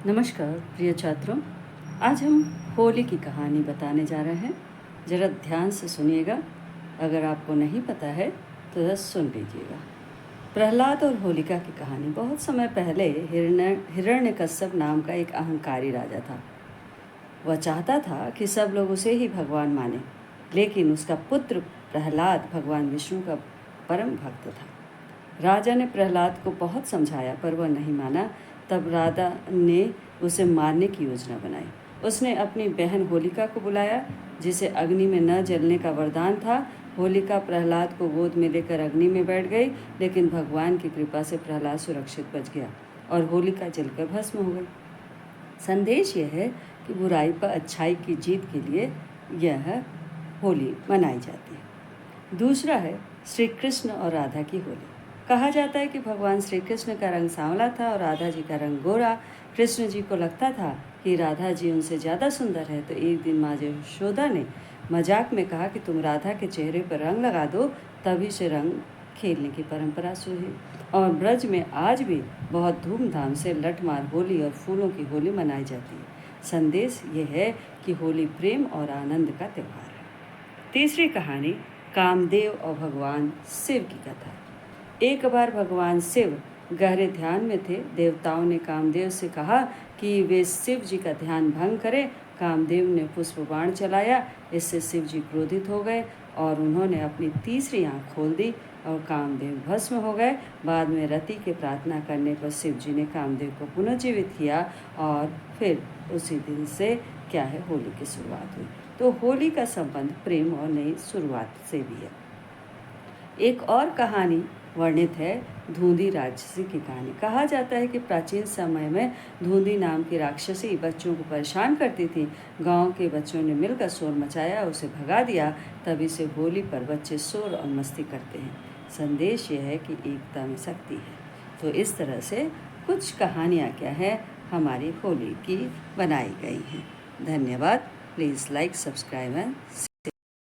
नमस्कार प्रिय छात्रों, आज हम होली की कहानी बताने जा रहे हैं। ज़रा ध्यान से सुनिएगा। अगर आपको नहीं पता है तो ज़रा सुन लीजिएगा। प्रहलाद और होलिका की कहानी। बहुत समय पहले हिरण्यकश्यप नाम का एक अहंकारी राजा था। वह चाहता था कि सब लोग उसे ही भगवान माने, लेकिन उसका पुत्र प्रहलाद भगवान विष्णु का परम भक्त था। राजा ने प्रहलाद को बहुत समझाया पर वह नहीं माना। तब राजा ने उसे मारने की योजना बनाई। उसने अपनी बहन होलिका को बुलाया, जिसे अग्नि में न जलने का वरदान था। होलिका प्रहलाद को गोद में लेकर अग्नि में बैठ गई, लेकिन भगवान की कृपा से प्रहलाद सुरक्षित बच गया और होलिका जलकर भस्म हो गई। संदेश यह है कि बुराई पर अच्छाई की जीत के लिए यह होली मनाई जाती है। दूसरा है श्री कृष्ण और राधा की होली। कहा जाता है कि भगवान श्री कृष्ण का रंग सांवला था और राधा जी का रंग गोरा। कृष्ण जी को लगता था कि राधा जी उनसे ज़्यादा सुंदर है, तो एक दिन माँ यशोदा ने मजाक में कहा कि तुम राधा के चेहरे पर रंग लगा दो। तभी से रंग खेलने की परंपरा शुरू हुई और ब्रज में आज भी बहुत धूमधाम से लठमार होली और फूलों की होली मनाई जाती है। संदेश ये है कि होली प्रेम और आनंद का त्यौहार है। तीसरी कहानी कामदेव और भगवान शिव की कथा। एक बार भगवान शिव गहरे ध्यान में थे। देवताओं ने कामदेव से कहा कि वे शिव जी का ध्यान भंग करें। कामदेव ने पुष्प बाण चलाया। इससे शिव जी क्रोधित हो गए और उन्होंने अपनी तीसरी आंख खोल दी और कामदेव भस्म हो गए। बाद में रति के प्रार्थना करने पर शिव जी ने कामदेव को पुनर्जीवित किया और फिर उसी दिन से क्या है, होली की शुरुआत हुई। तो होली का संबंध प्रेम और नई शुरुआत से भी है। एक और कहानी वर्णित है धूंधी राक्षसी की कहानी। कहा जाता है कि प्राचीन समय में धूंधी नाम की राक्षसी बच्चों को परेशान करती थी। गांव के बच्चों ने मिलकर शोर मचाया, उसे भगा दिया। तभी से होली पर बच्चे शोर और मस्ती करते हैं। संदेश यह है कि एकता में शक्ति है। तो इस तरह से कुछ कहानियाँ क्या है हमारी होली की बनाई गई हैं। धन्यवाद। Please like, subscribe and